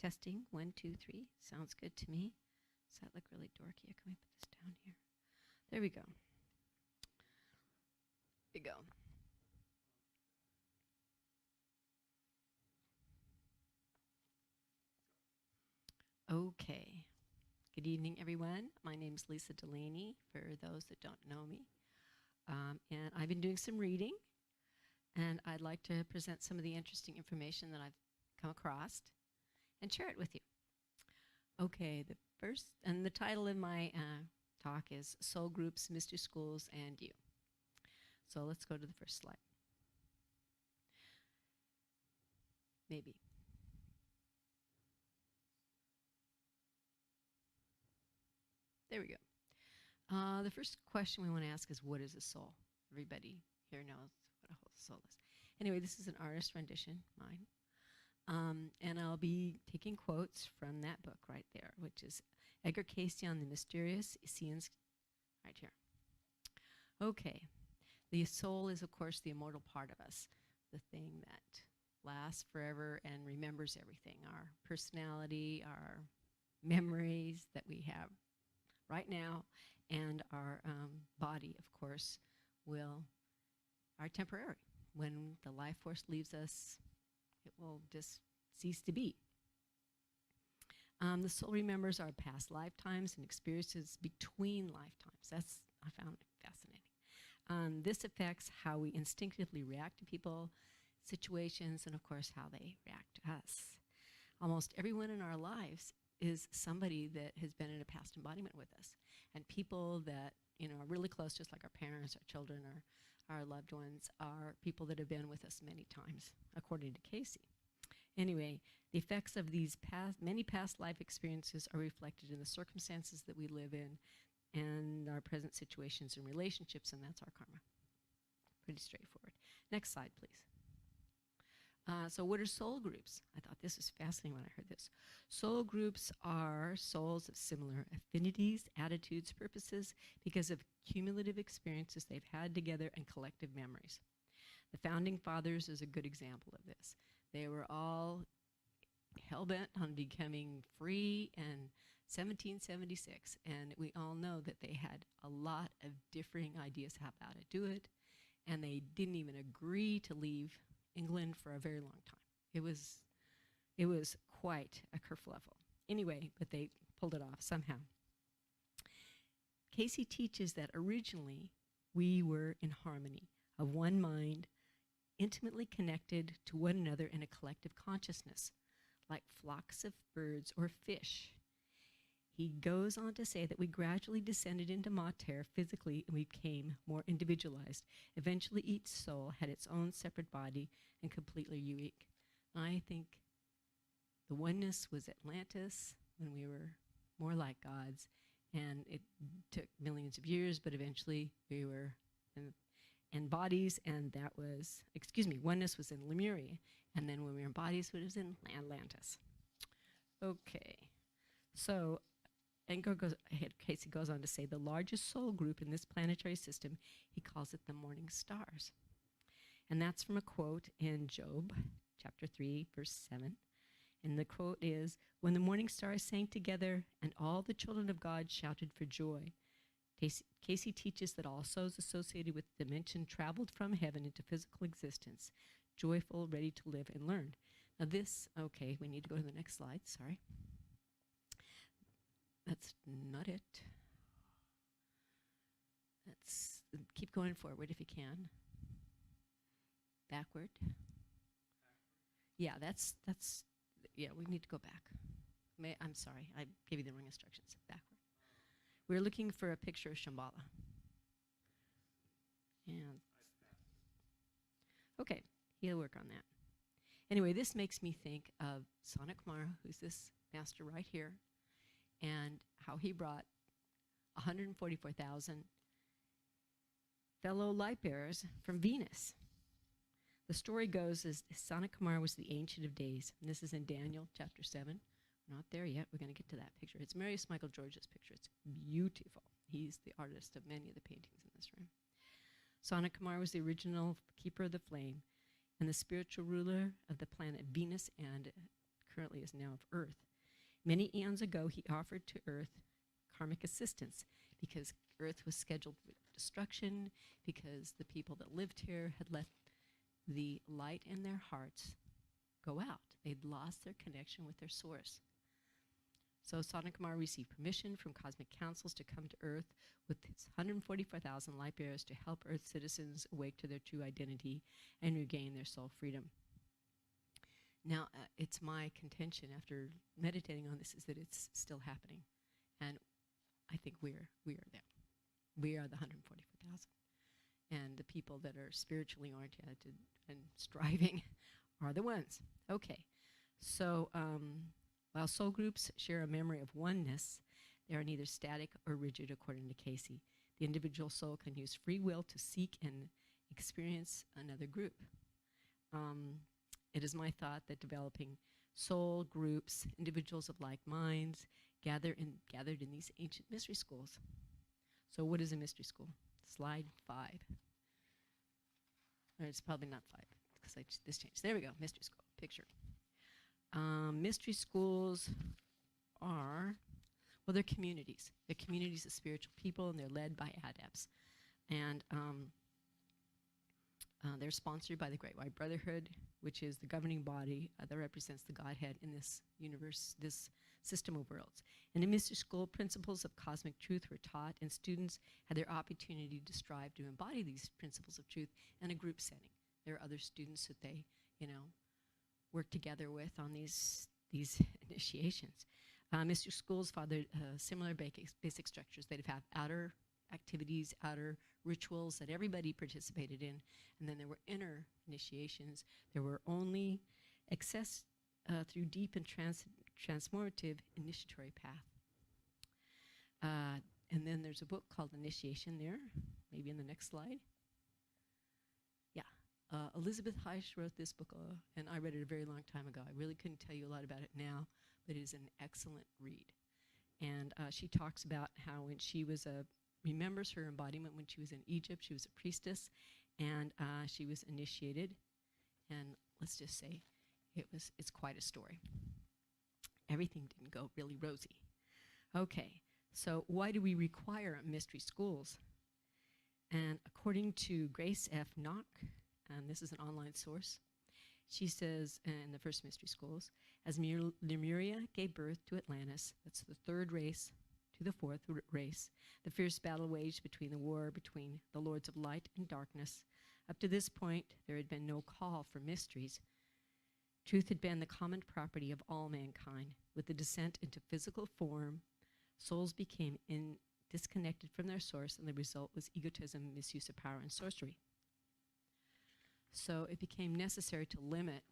Testing, 1, 2, 3. Sounds good to me. Does that look really dorky? Can we put this down here? There we go. There we go. Okay. Good evening, everyone. My name is Lisa Delaney, for those that don't know me. And I've been doing some reading, and I'd like to present some of the interesting information that I've come across and share it with you. Okay, the title of my talk is Soul Groups, Mystery Schools, and You. So let's go to the first slide. Maybe. There we go. The first question we want to ask is, what is a soul? Everybody here knows what a soul is. Anyway, this is an artist rendition, mine. And I'll be taking quotes from that book right there, which is Edgar Cayce on the Mysterious Essenes, right here. Okay. The soul is, of course, the immortal part of us, the thing that lasts forever and remembers everything, our personality, our memories that we have right now, and our body, of course, are temporary. When the life force leaves us, it will just cease to be. The soul remembers our past lifetimes and experiences between lifetimes. I found it fascinating. This affects how we instinctively react to people, situations, and of course how they react to us. Almost everyone in our lives is somebody that has been in a past embodiment with us. And people that, are really close, just like our parents, our children, or our loved ones, are people that have been with us many times, according to Cayce. Anyway, the effects of these many past life experiences are reflected in the circumstances that we live in and our present situations and relationships, and that's our karma. Pretty straightforward. Next slide, please. So what are soul groups? I thought this was fascinating when I heard this. Soul groups are souls of similar affinities, attitudes, purposes, because of cumulative experiences they've had together and collective memories. The Founding Fathers is a good example of this. They were all hell-bent on becoming free in 1776, and we all know that they had a lot of differing ideas how to do it, and they didn't even agree to leave England for a very long time. It was quite a kerfuffle. Anyway, but they pulled it off somehow. Cayce teaches that originally we were in harmony, of one mind, intimately connected to one another in a collective consciousness, like flocks of birds or fish. He goes on to say that we gradually descended into mater physically and we became more individualized. Eventually, each soul had its own separate body and completely unique. I think the oneness was Atlantis when we were more like gods, and it took millions of years, but eventually we were in bodies, and that was, oneness was in Lemuria, and then when we were in bodies, it was in Atlantis. Okay, so Cayce goes on to say the largest soul group in this planetary system, he calls it the morning stars. And that's from a quote in Job, chapter 3, verse 7. And the quote is, when the morning stars sang together and all the children of God shouted for joy. Cayce teaches that all souls associated with the dimension traveled from heaven into physical existence, joyful, ready to live and learn. Now we need to go to the next slide, sorry. That's not it. Let's keep going forward if you can. Backward. Yeah, we need to go back. I'm sorry, I gave you the wrong instructions. Backward. We're looking for a picture of Shambhala. And okay, he'll work on that. Anyway, this makes me think of Sanat Kumara, who's this master right here, and how he brought 144,000 fellow light bearers from Venus. The story goes as Sanat Kumara was the Ancient of Days, and this is in Daniel chapter 7. We're not there yet. We're going to get to that picture. It's Marius Michael George's picture. It's beautiful. He's the artist of many of the paintings in this room. Sanat Kumara was the original keeper of the flame and the spiritual ruler of the planet Venus and currently is now of Earth. Many eons ago, he offered to Earth karmic assistance because Earth was scheduled for destruction, because the people that lived here had let the light in their hearts go out. They'd lost their connection with their source. So Sanakumar received permission from cosmic councils to come to Earth with his 144,000 light bearers to help Earth citizens awake to their true identity and regain their soul freedom. Now, it's my contention after meditating on this is that it's still happening. And I think we are them. We are the 144,000. And the people that are spiritually oriented and striving are the ones. Okay, so while soul groups share a memory of oneness, they are neither static or rigid, according to Cayce. The individual soul can use free will to seek and experience another group. It is my thought that developing soul groups, individuals of like minds, gathered in these ancient mystery schools. So what is a mystery school? Slide 5. Or it's probably not 5, because this changed. There we go, mystery school, picture. Mystery schools are, well, they're communities. They're communities of spiritual people, and they're led by adepts. And they're sponsored by the Great White Brotherhood, which is the governing body that represents the Godhead in this universe, this system of worlds. And in mystery school, principles of cosmic truth were taught, and students had their opportunity to strive to embody these principles of truth in a group setting. There are other students that they, work together with on these initiations. Mystery schools followed similar basic structures. They'd have outer activities, outer rituals that everybody participated in, and then there were inner initiations. There were only access through deep and transformative initiatory path. And then there's a book called Initiation there, maybe in the next slide. Yeah, Elizabeth Heisch wrote this book, and I read it a very long time ago. I really couldn't tell you a lot about it now, but it is an excellent read. And she talks about how when she was remembers her embodiment when she was in Egypt. She was a priestess, and she was initiated. And let's just say it's quite a story. Everything didn't go really rosy. Okay, so why do we require mystery schools? And according to Grace F. Knock, and this is an online source, she says in the first mystery schools, as Lemuria gave birth to Atlantis, that's the third race to the fourth race, the fierce battle waged between the war between the lords of light and darkness. Up to this point, there had been no call for mysteries. Truth had been the common property of all mankind. With the descent into physical form, souls became disconnected from their source, and the result was egotism, misuse of power, and sorcery. So it became necessary to limit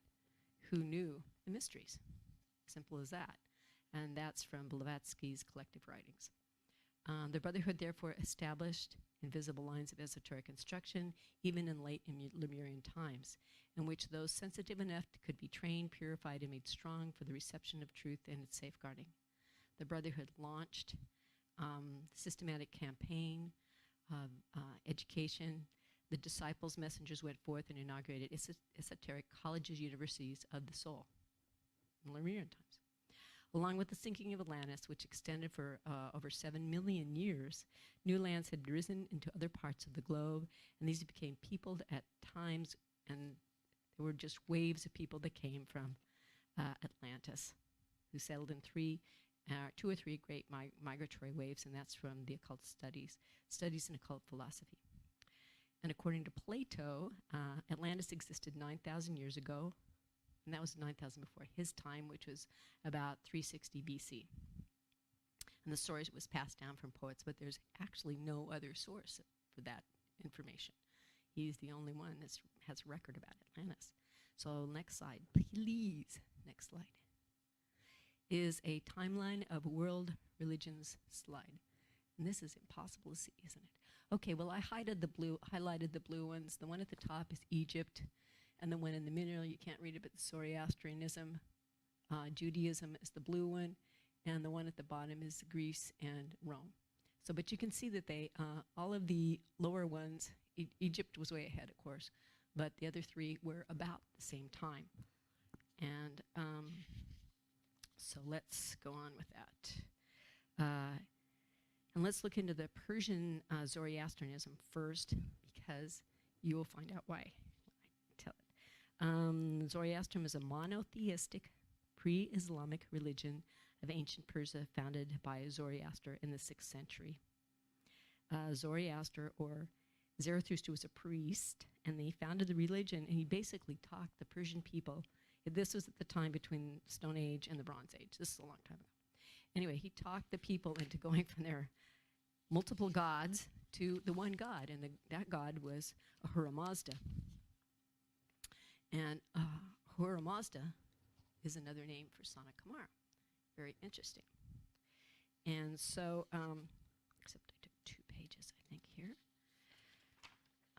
who knew the mysteries. Simple as that. And that's from Blavatsky's collective writings. The Brotherhood therefore established invisible lines of esoteric instruction, even in late Lemurian times, in which those sensitive enough could be trained, purified, and made strong for the reception of truth and its safeguarding. The Brotherhood launched systematic campaign of education. The disciples' messengers went forth and inaugurated esoteric colleges, universities of the soul in Lemurian times. Along with the sinking of Atlantis, which extended for over 7 million years, new lands had risen into other parts of the globe, and these became peopled at times, and there were just waves of people that came from Atlantis, who settled in 2 or 3 great migratory waves, and that's from the occult studies in occult philosophy. And according to Plato, Atlantis existed 9,000 years ago, and that was 9,000 before his time, which was about 360 BC. And the story was passed down from poets, but there's actually no other source for that information. He's the only one that has record about Atlantis. So next slide, please. Next slide. Is a timeline of world religions slide. And this is impossible to see, isn't it? Okay, well, I highlighted the blue ones. The one at the top is Egypt, and the one in the middle, you can't read it, but Zoroastrianism. Judaism is the blue one, and the one at the bottom is Greece and Rome. So, but you can see that they, all of the lower ones, Egypt was way ahead, of course, but the other 3 were about the same time. And So let's go on with that. And let's look into the Persian Zoroastrianism first, because you will find out why. I tell it. Zoroastrianism is a monotheistic pre-Islamic religion of ancient Persia founded by Zoroaster in the 6th century. Zoroaster, or Zarathustra, was a priest, and he founded the religion, and he basically taught the Persian people. This was at the time between the Stone Age and the Bronze Age. This is a long time ago. Anyway, he talked the people into going from their multiple gods to the one God, and that God was Ahura Mazda. And Ahura Mazda is another name for Sana Kamara. Very interesting. And so, except I took 2 pages, I think, here.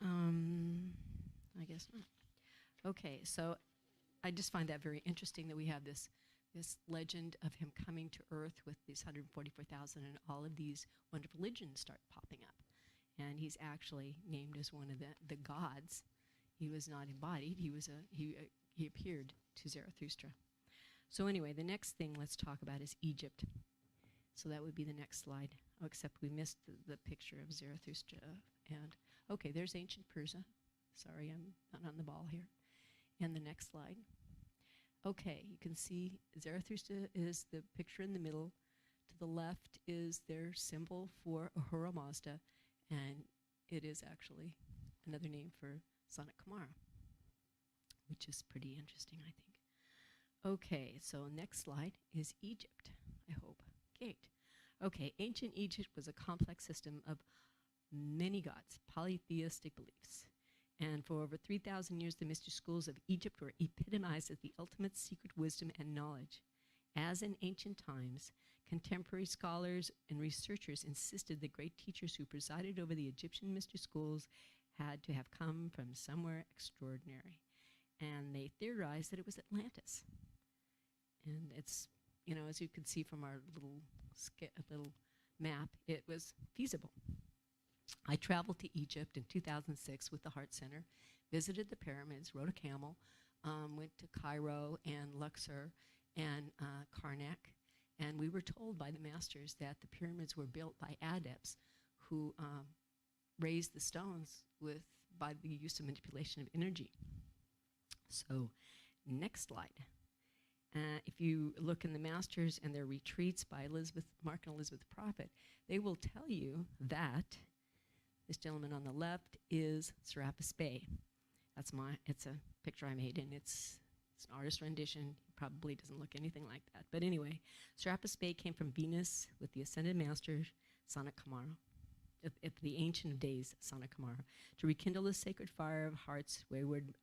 I guess not. Okay, so I just find that very interesting that we have this legend of him coming to Earth with these 144,000, and all of these wonderful legends start popping up. And he's actually named as one of the gods. He was not embodied. He appeared to Zarathustra. So anyway, the next thing let's talk about is Egypt. So that would be the next slide. Oh, except we missed the picture of Zarathustra. And okay, there's ancient Persia. Sorry, I'm not on the ball here. And the next slide. Okay, you can see Zarathustra is the picture in the middle. To the left is their symbol for Ahura Mazda, and it is actually another name for Sana Kamara, which is pretty interesting, I think. Okay, so next slide is Egypt, I hope. Great. Okay, ancient Egypt was a complex system of many gods, polytheistic beliefs. And for over 3,000 years, the mystery schools of Egypt were epitomized as the ultimate secret wisdom and knowledge. As in ancient times, contemporary scholars and researchers insisted the great teachers who presided over the Egyptian mystery schools had to have come from somewhere extraordinary. And they theorized that it was Atlantis. And it's, you know, as you can see from our little map, it was feasible. I traveled to Egypt in 2006 with the Heart Center, visited the pyramids, rode a camel, went to Cairo and Luxor and Karnak, and we were told by the masters that the pyramids were built by adepts who raised the stones by the use of manipulation of energy. So, next slide. If you look in the masters and their retreats by Mark and Elizabeth Prophet, they will tell you that this gentleman on the left is Serapis Bey. It's a picture I made, and it's an artist rendition. He probably doesn't look anything like that. But anyway, Serapis Bey came from Venus with the ascended master, Sana Kamara, of the ancient of days, Sana Kamara, to rekindle the sacred fire of hearts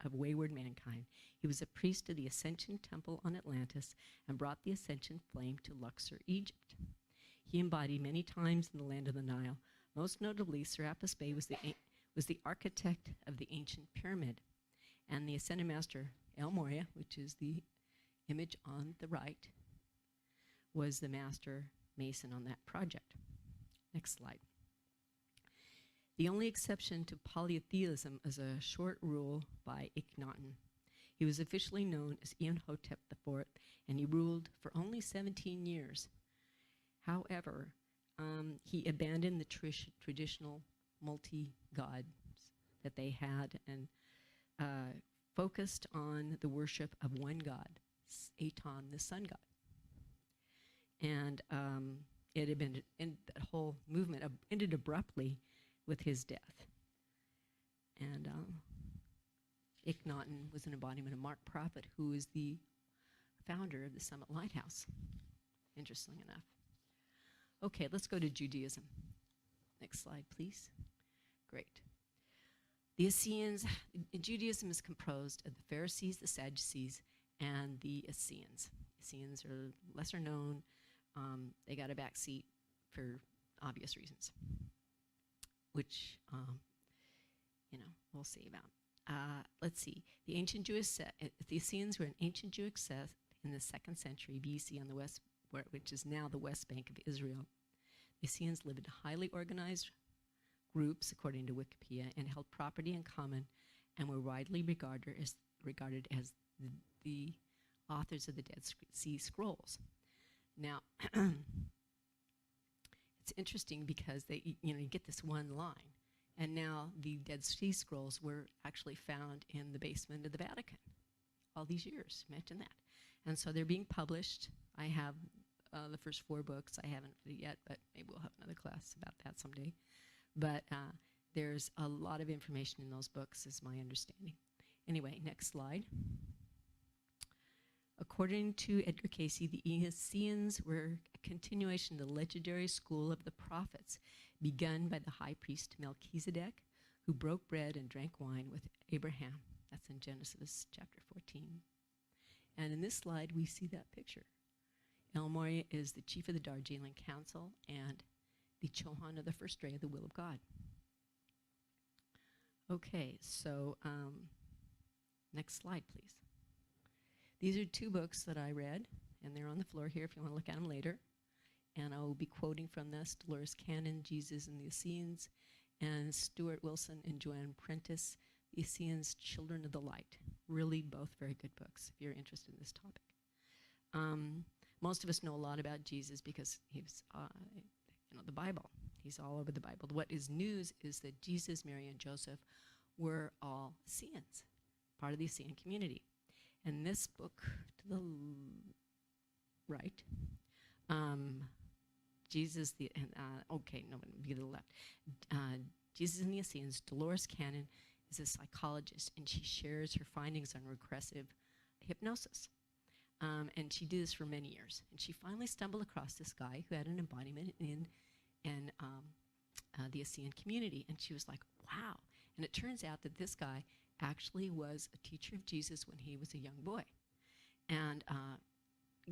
of wayward mankind. He was a priest of the Ascension Temple on Atlantis and brought the Ascension flame to Luxor, Egypt. He embodied many times in the land of the Nile. Most notably, Serapis Bey was the architect of the ancient pyramid, and the ascended master El Morya, which is the image on the right, was the master mason on that project. Next slide. The only exception to polytheism is a short rule by Akhenaten. He was officially known as Imhotep IV, and he ruled for only 17 years. However, he abandoned the traditional multi-gods that they had and focused on the worship of one god, Aton, the sun god. And it had been, that whole movement ended abruptly with his death. And Akhenaten was an embodiment of Mark Prophet, who is the founder of the Summit Lighthouse, interestingly enough. Okay, let's go to Judaism. Next slide, please. Great. The Essenes, Judaism is composed of the Pharisees, the Sadducees, and the Essenes. Essenes are lesser known. They got a back seat for obvious reasons, which, we'll see about. Let's see. The Essenes were an ancient Jewish sect in the 2nd century BC on the west, which is now the West Bank of Israel. The Essenes lived in highly organized groups, according to Wikipedia, and held property in common, and were widely regarded as the authors of the Dead Sea Scrolls. Now, it's interesting because you get this one line, and now the Dead Sea Scrolls were actually found in the basement of the Vatican. All these years, imagine that. And so they're being published. I have the first 4 books. I haven't read it yet, but maybe we'll have another class about that someday. But there's a lot of information in those books, is my understanding. Anyway, next slide. According to Edgar Cayce, the Essenes were a continuation of the legendary school of the prophets, begun by the high priest Melchizedek, who broke bread and drank wine with Abraham. That's in Genesis chapter 14. And in this slide, we see that picture. El Morya is the chief of the Darjeeling Council and the Chohan of the first ray of the will of God. Okay, so next slide, please. These are 2 books that I read, and they're on the floor here if you want to look at them later. And I will be quoting from this, Dolores Cannon, Jesus and the Essenes, and Stuart Wilson and Joanna Prentis, The Essenes Children of the Light. Really both very good books if you're interested in this topic. Most of us know a lot about Jesus because he was, the Bible. He's all over the Bible. What is news is that Jesus, Mary, and Joseph were all Essenes, part of the Essene community. And this book to the right, Jesus, be to the left. Jesus and the Essenes, Dolores Cannon is a psychologist, and she shares her findings on regressive hypnosis. And she did this for many years. And she finally stumbled across this guy who had an embodiment in the Essene community. And she was like, wow. And it turns out that this guy actually was a teacher of Jesus when he was a young boy, and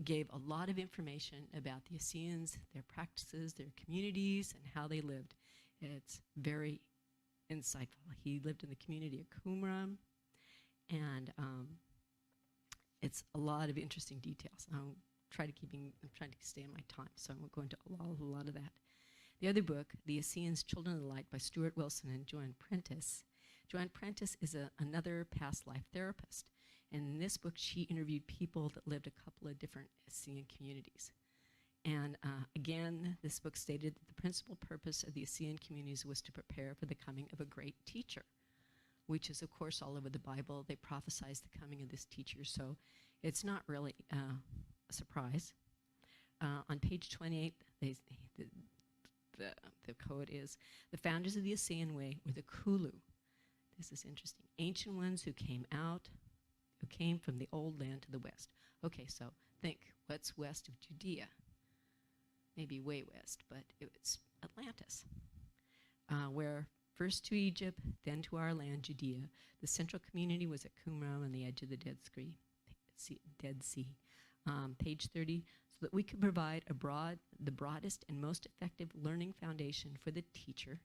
gave a lot of information about the Essenes, their practices, their communities, and how they lived. It's very insightful. He lived in the community of Qumran, and it's a lot of interesting details. I'm trying to stay on my time, so I won't go into a lot of that. The other book, The Essenes Children of the Light by Stuart Wilson and Joanna Prentis. Joanna Prentis is another past life therapist. And in this book, she interviewed people that lived a couple of different Essene communities. And again, this book stated that the principal purpose of the Essene communities was to prepare for the coming of a great teacher, which is, of course, all over the Bible. They prophesied the coming of this teacher, so it's not really a surprise. On page 28, the code is, the founders of the Essene Way were the Kulu. This is interesting. Ancient ones who came from the old land to the west. Okay, so think, what's west of Judea? Maybe way west, but it's Atlantis, where first to Egypt, then to our land, Judea. The central community was at Qumran on the edge of the Dead Sea. Page 30, so that we could provide the broadest and most effective learning foundation for the teacher,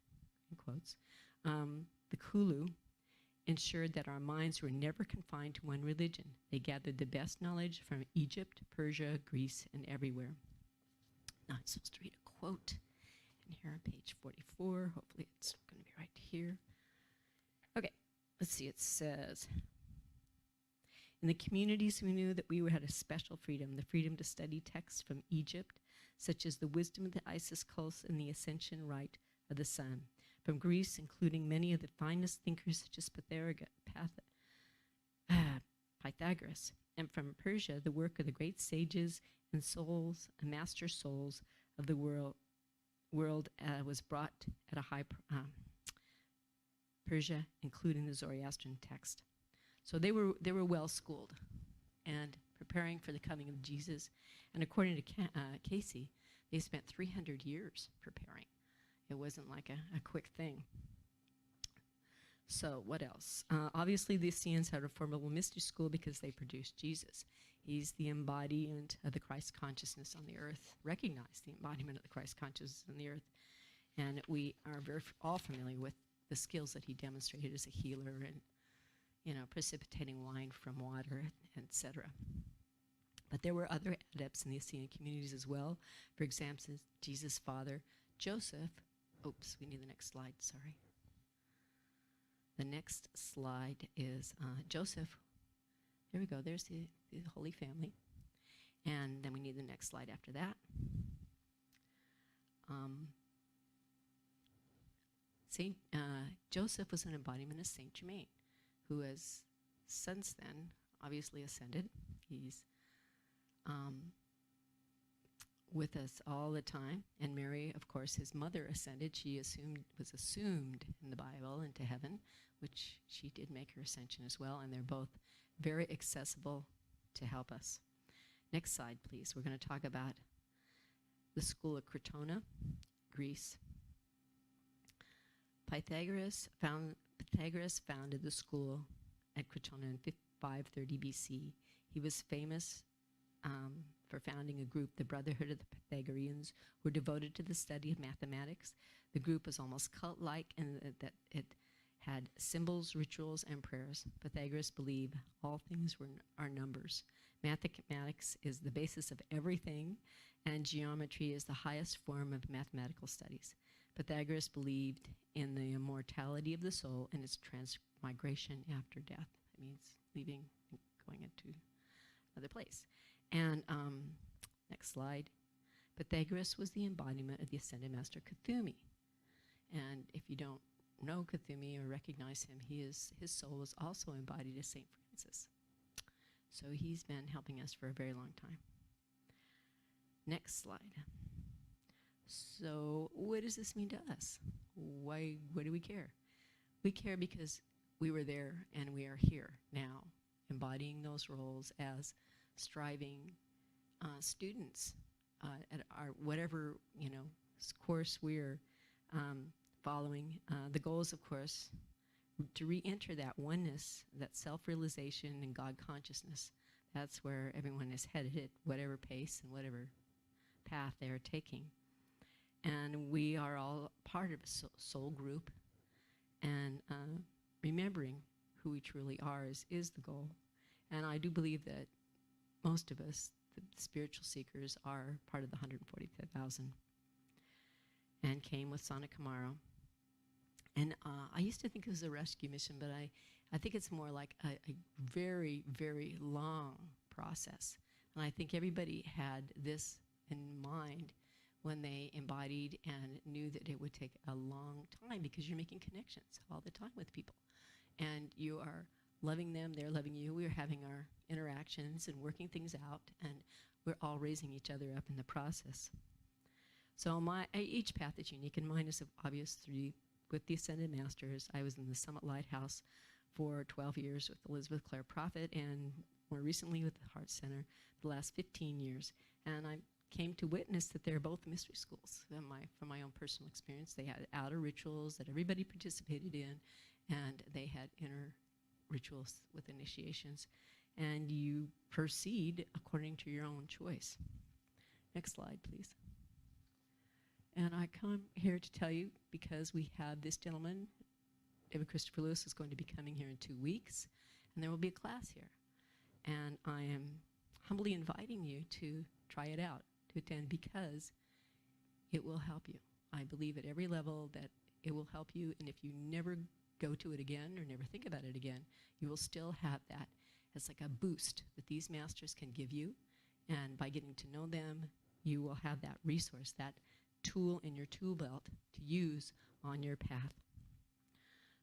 in quotes, the Kulu ensured that our minds were never confined to one religion. They gathered the best knowledge from Egypt, Persia, Greece, and everywhere. Now I'm supposed to read a quote in here on page 44. Hopefully it's going to be right here. Okay, let's see. It says, in the communities we knew that we had a special freedom, the freedom to study texts from Egypt, such as the wisdom of the Isis cults and the ascension rite of the sun. From Greece, including many of the finest thinkers such as Pythagoras, and from Persia, the work of the great sages and master souls of the world was brought at a high Persia, including the Zoroastrian text. So they were well schooled and preparing for the coming of Jesus. And according to Cayce, they spent 300 years preparing. It wasn't like a quick thing. So what else? Obviously, the Essenes had a formidable mystery school because they produced Jesus. He's the embodiment of the Christ consciousness on the earth. Recognize the embodiment of the Christ consciousness on the earth. And we are all familiar with the skills that he demonstrated as a healer and, precipitating wine from water, etc. But there were other adepts in the Essene communities as well. For example, Jesus' father, Joseph. Oops, we need the next slide, sorry. The next slide is Joseph. There we go, there's the Holy Family. And then we need the next slide after that. Saint Joseph was an embodiment of Saint Germain, who has since then obviously ascended. He's with us all the time. And Mary, of course, his mother, ascended. She was assumed in the Bible into heaven, which she did make her ascension as well. And they're both very accessible to help us. Next slide, please. We're going to talk about the school of Crotona, Greece. Pythagoras founded the school at Crotona in 530 BC. He was famous for founding a group, the Brotherhood of the Pythagoreans, who were devoted to the study of mathematics. The group was almost cult-like in that it had symbols, rituals, and prayers. Pythagoras believed all things are numbers. Mathematics is the basis of everything, and geometry is the highest form of mathematical studies. Pythagoras believed in the immortality of the soul and its transmigration after death. It means leaving and going into another place. And next slide. Pythagoras was the embodiment of the ascended master Kuthumi. And if you don't know Kuthumi or recognize him, his soul was also embodied as Saint Francis. So he's been helping us for a very long time. Next slide. So what does this mean to us? Why do we care? We care because we were there and we are here now, embodying those roles as striving students at our whatever course we're following. The goal is, of course, to re-enter that oneness, that self-realization and God consciousness. That's where everyone is headed at whatever pace and whatever path they are taking. And we are all part of a soul group, and remembering who we truly are is the goal. And I do believe that most of us, the spiritual seekers, are part of the 145,000 and came with Sana Camaro. And I used to think it was a rescue mission, but I think it's more like a very, very long process. And I think everybody had this in mind when they embodied and knew that it would take a long time, because you're making connections all the time with people. And you are loving them, they're loving you. We're having our interactions and working things out, and we're all raising each other up in the process. So each path is unique, and mine is obvious with the Ascended Masters. I was in the Summit Lighthouse for 12 years with Elizabeth Clare Prophet, and more recently with the Heart Center the last 15 years. And I came to witness that they're both mystery schools. From my own personal experience, they had outer rituals that everybody participated in, and they had inner rituals with initiations. And you proceed according to your own choice. Next slide, please. And I come here to tell you because we have this gentleman, David Christopher Lewis, is going to be coming here in 2 weeks, and there will be a class here. And I am humbly inviting you to try it out, to attend, because it will help you. I believe at every level that it will help you, and if you never go to it again or never think about it again, you will still have that as like a boost that these masters can give you. And by getting to know them, you will have that resource, that tool in your tool belt to use on your path.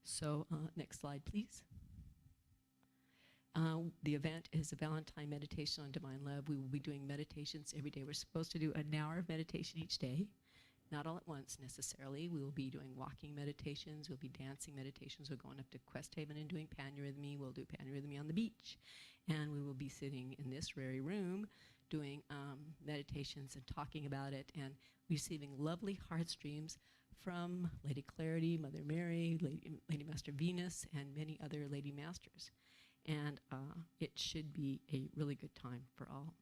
So next slide, please. The event is a Valentine meditation on divine love. We will be doing meditations every day. We're supposed to do an hour of meditation each day, not all at once necessarily. We will be doing walking meditations. We'll be dancing meditations. We're going up to Quest Haven and doing panurhythmy. We'll do panurhythmy on the beach. And we will be sitting in this very room doing meditations and talking about it and receiving lovely heart streams from Lady Clarity, Mother Mary, Lady Master Venus, and many other Lady Masters. And it should be a really good time for all.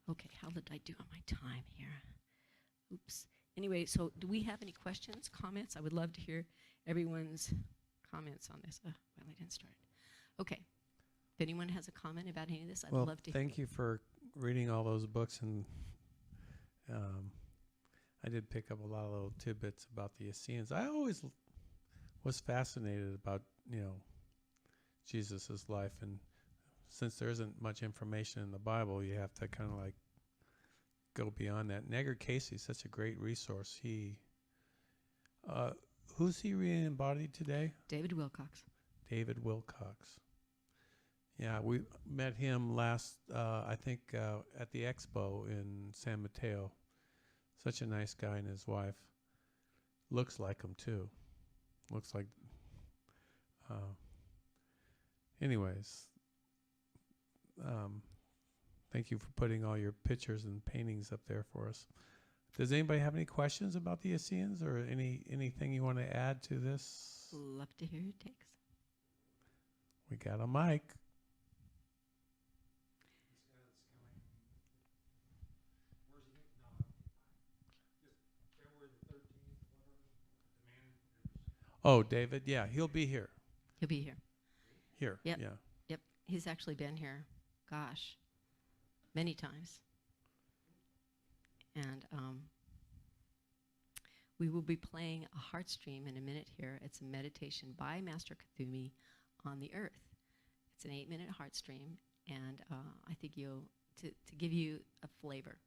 Okay, how did I do on my time here? Oops. Anyway, so do we have any questions, comments? I would love to hear everyone's comments on this. Well, I didn't start. Okay. If anyone has a comment about any of this, I'd love to hear. Thank you for reading all those books, and I did pick up a lot of little tidbits about the Essenes. I always was fascinated about, Jesus' life and since there isn't much information in the Bible, you have to kind of like go beyond that. And Edgar Cayce is such a great resource. Who's he re-embodied today? David Wilcox. David Wilcox. Yeah, we met him last, I think, at the expo in San Mateo. Such a nice guy, and his wife looks like him too. Looks like. Anyways, thank you for putting all your pictures and paintings up there for us. Does anybody have any questions about the Essenes, or anything you want to add to this? Love to hear your takes. We got a mic. Oh, David, yeah, he'll be here. He'll be here. Here, Yep. yeah. Yep. He's actually been here, gosh, many times. And we will be playing a heart stream in a minute here. It's a meditation by Master Kuthumi on the earth. It's an 8-minute heart stream, and I think to give you a flavor,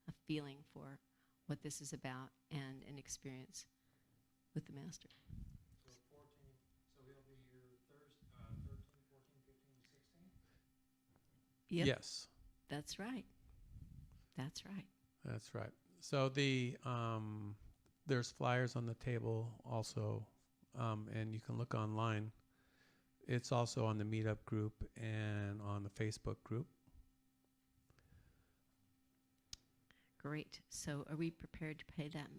a feeling for what this is about, and an experience with the Master. So 14, so he'll be here Thursday, 13, 14, 15, 16? Yep. Yes. That's right. That's right. That's right. So there's flyers on the table also, and you can look online. It's also on the meetup group and on the Facebook group. Great. So are we prepared to play that?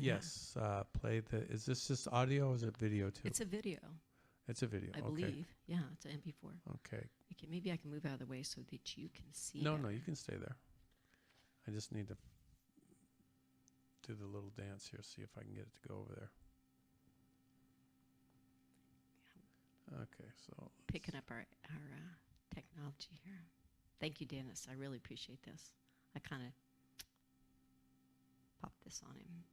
Yes. Play the. Is this just audio or is it video too? It's a video. It's a video. I believe. Yeah, it's an MP4. Okay. Okay, maybe I can move out of the way so that you can see. No, better. you can stay there. I just need to do the little dance here, see if I can get it to go over there. Okay, so Picking up our technology here. Thank you, Dennis. I really appreciate this. I kind of popped this on him.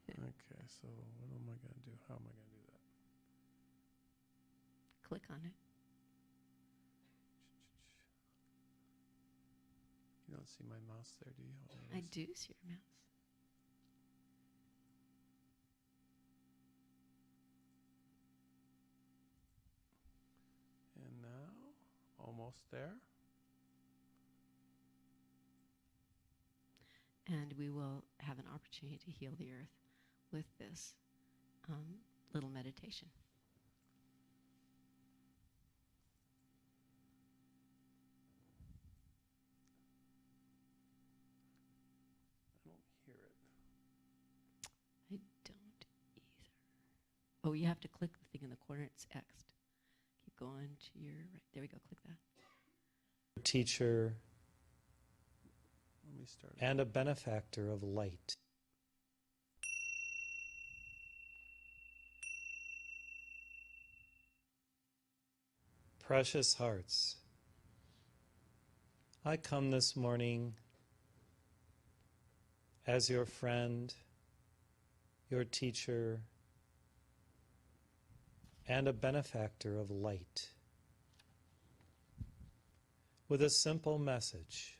okay, so what am I going to do? How am I going to do that? Click on it. You don't see my mouse there, do you? Oh, there it I is. do see your mouse. And now, almost there. And we will have an opportunity to heal the earth with this little meditation. I don't hear it. I don't either. Oh, you have to click the thing in the corner. It's X'd. Keep going to your right. There we go. Click that. Teacher Let me start. and a benefactor of light. Precious hearts, I come this morning as your friend, your teacher, and a benefactor of light, with a simple message,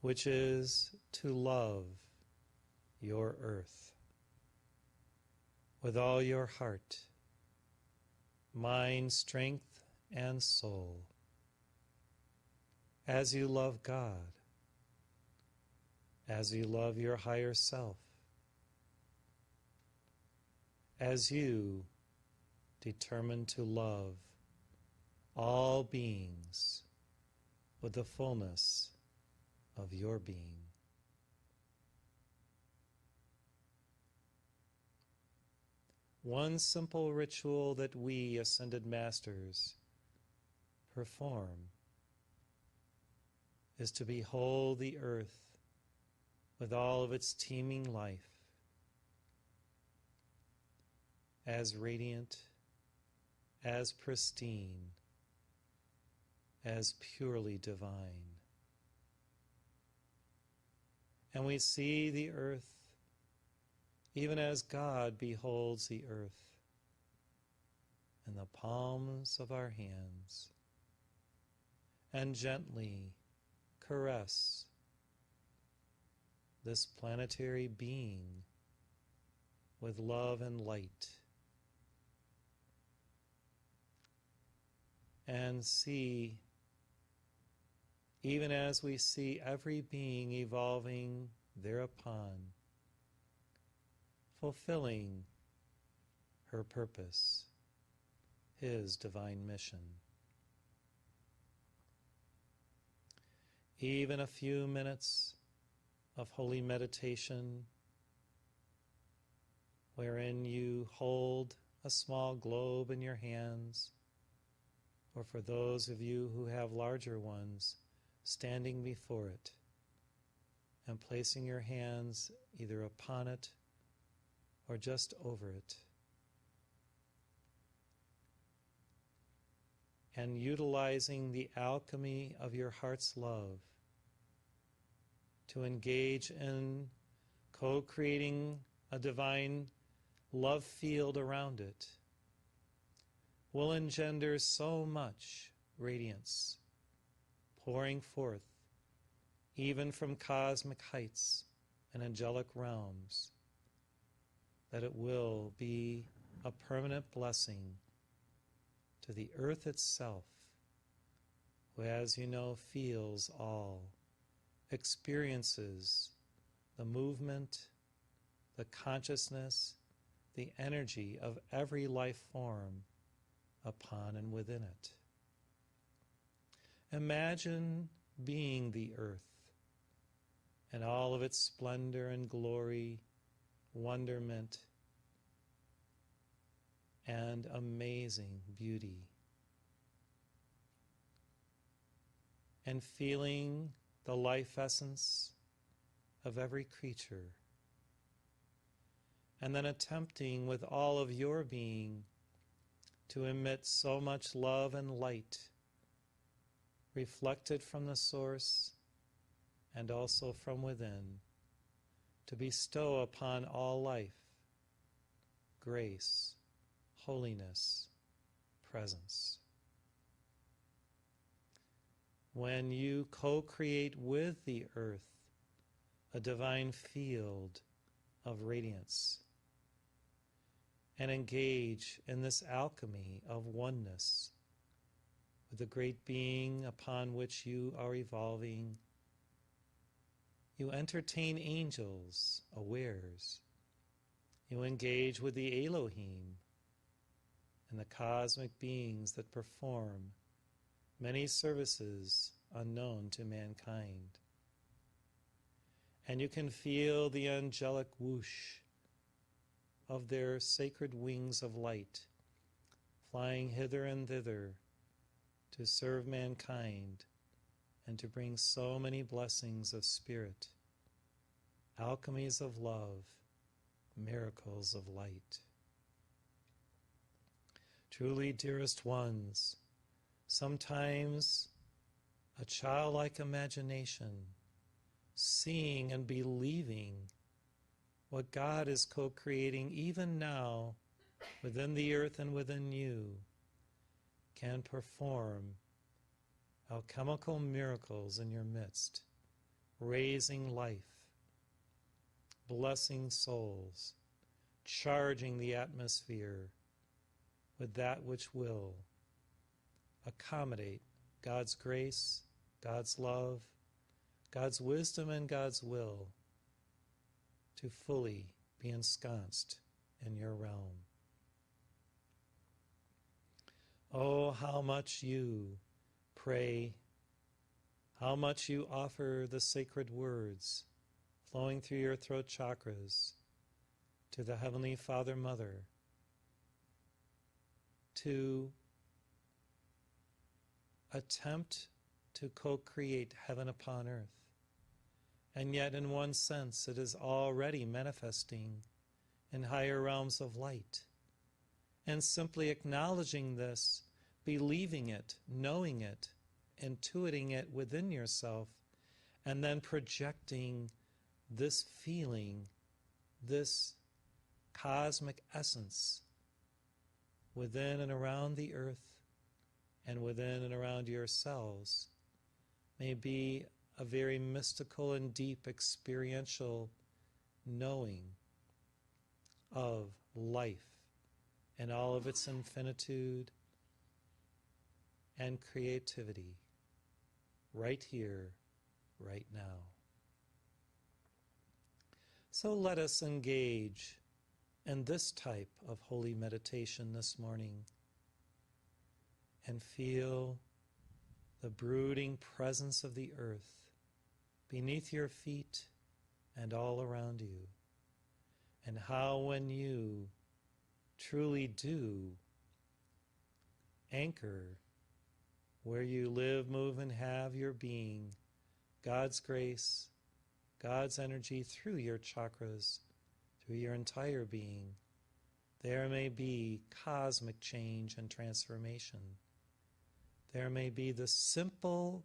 which is to love your earth with all your heart, mind, strength, and soul, as you love God, as you love your higher self, as you determine to love all beings with the fullness of your being. One simple ritual that we ascended masters perform is to behold the earth with all of its teeming life as radiant, as pristine, as purely divine. And we see the earth even as God beholds the earth, in the palms of our hands and gently caress this planetary being with love and light, and see, even as we see every being evolving thereupon, fulfilling her purpose, his divine mission. Even a few minutes of holy meditation wherein you hold a small globe in your hands, or for those of you who have larger ones, standing before it and placing your hands either upon it or just over it, and utilizing the alchemy of your heart's love to engage in co-creating a divine love field around it, will engender so much radiance pouring forth even from cosmic heights and angelic realms, that it will be a permanent blessing to the earth itself, who, as you know, feels all, experiences the movement, the consciousness, the energy of every life form upon and within it. Imagine being the earth and all of its splendor and glory, wonderment, and amazing beauty, and feeling the life essence of every creature, and then attempting with all of your being to emit so much love and light reflected from the source and also from within, to bestow upon all life grace, holiness, presence. When you co-create with the earth a divine field of radiance and engage in this alchemy of oneness with the great being upon which you are evolving, you entertain angels, awares. You engage with the Elohim and the cosmic beings that perform many services unknown to mankind. And you can feel the angelic whoosh of their sacred wings of light flying hither and thither to serve mankind and to bring so many blessings of spirit, alchemies of love, miracles of light. Truly, dearest ones, sometimes a childlike imagination, seeing and believing what God is co-creating even now within the earth and within you, can perform alchemical miracles in your midst, raising life, blessing souls, charging the atmosphere with that which will accommodate God's grace, God's love, God's wisdom, and God's will to fully be ensconced in your realm. Oh, how much you pray, how much you offer the sacred words flowing through your throat chakras to the Heavenly Father Mother to attempt to co-create heaven upon earth. And yet, in one sense, it is already manifesting in higher realms of light. And simply acknowledging this, believing it, knowing it, intuiting it within yourself, and then projecting this feeling, this cosmic essence within and around the earth and within and around yourselves may be a very mystical and deep experiential knowing of life and all of its infinitude and creativity right here, right now. So let us engage in this type of holy meditation this morning and feel the brooding presence of the earth beneath your feet and all around you, and how when you truly do anchor where you live, move, and have your being, God's grace, God's energy through your chakras, through your entire being, there may be cosmic change and transformation. There may be the simple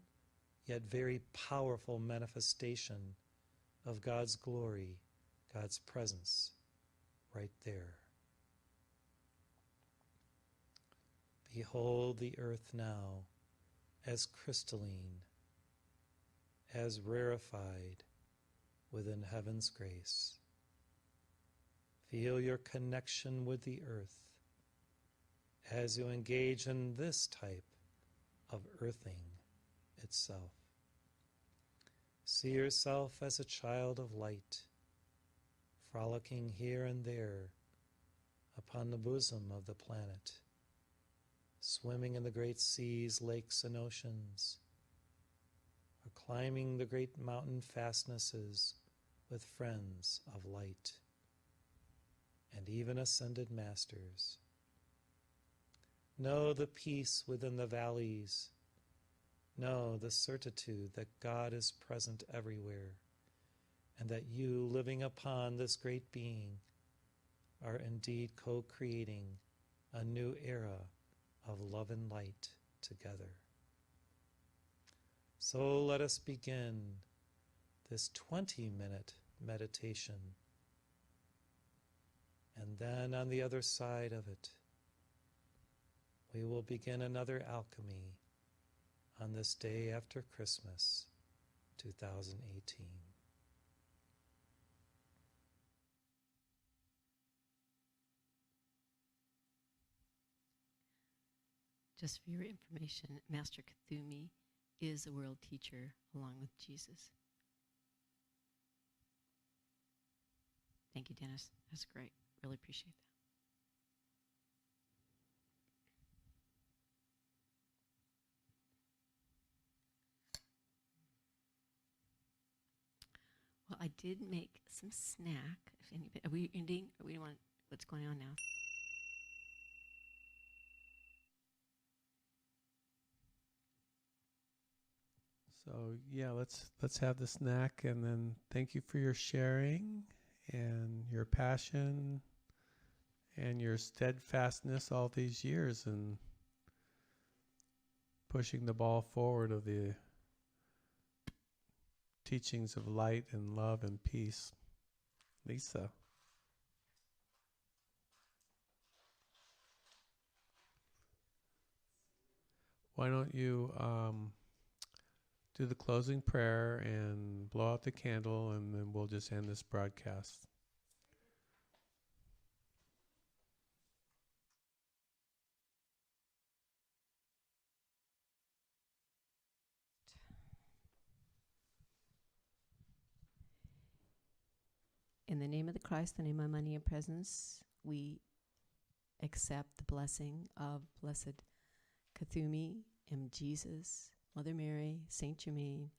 yet very powerful manifestation of God's glory, God's presence, right there. Behold the earth now as crystalline, as rarefied within heaven's grace. Feel your connection with the earth as you engage in this type of earthing itself. See yourself as a child of light, frolicking here and there upon the bosom of the planet, swimming in the great seas, lakes, and oceans, or climbing the great mountain fastnesses with friends of light, and even ascended masters. Know the peace within the valleys. Know the certitude that God is present everywhere, and that you, living upon this great being, are indeed co-creating a new era of love and light together. So let us begin this 20-minute meditation, and then on the other side of it, we will begin another alchemy on this day after Christmas, 2018. Just for your information, Master Kuthumi is a world teacher along with Jesus. Thank you, Dennis. That's great. Really appreciate that. Well, I did make some snack. If anybody, are we ending? Or we want what's going on now? So yeah, let's have the snack, and then thank you for your sharing and your passion and your steadfastness all these years and pushing the ball forward of the teachings of light and love and peace. Lisa. Why don't you do the closing prayer and blow out the candle, and then we'll just end this broadcast. In the name of the Christ, the name of money and presence, we accept the blessing of Blessed Kuthumi and Jesus, Mother Mary, Saint Germain,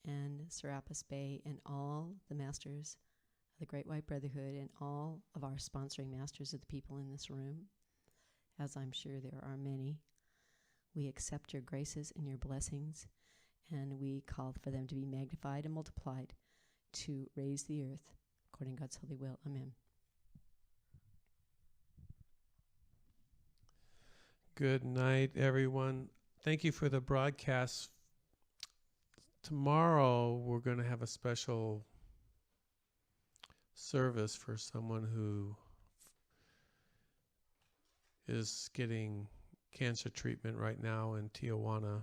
and Serapis Bey, and all the masters of the Great White Brotherhood, and all of our sponsoring masters of the people in this room, as I'm sure there are many. We accept your graces and your blessings, and we call for them to be magnified and multiplied to raise the earth according to God's holy will. Amen. Good night, everyone. Thank you for the broadcast. Tomorrow, we're going to have a special service for someone who is getting cancer treatment right now in Tijuana.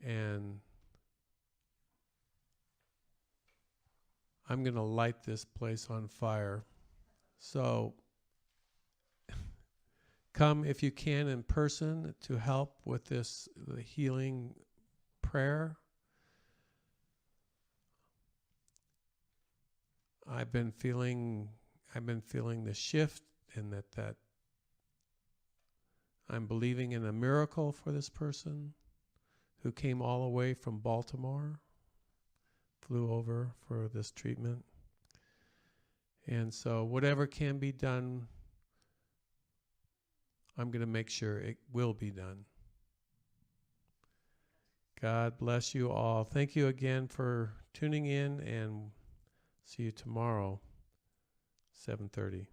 And I'm going to light this place on fire. So come if you can in person to help with this, the healing prayer. I've been feeling the shift, and that I'm believing in a miracle for this person who came all the way from Baltimore, flew over for this treatment. And so whatever can be done, I'm going to make sure it will be done. God bless you all. Thank you again for tuning in, and see you tomorrow, 7:30.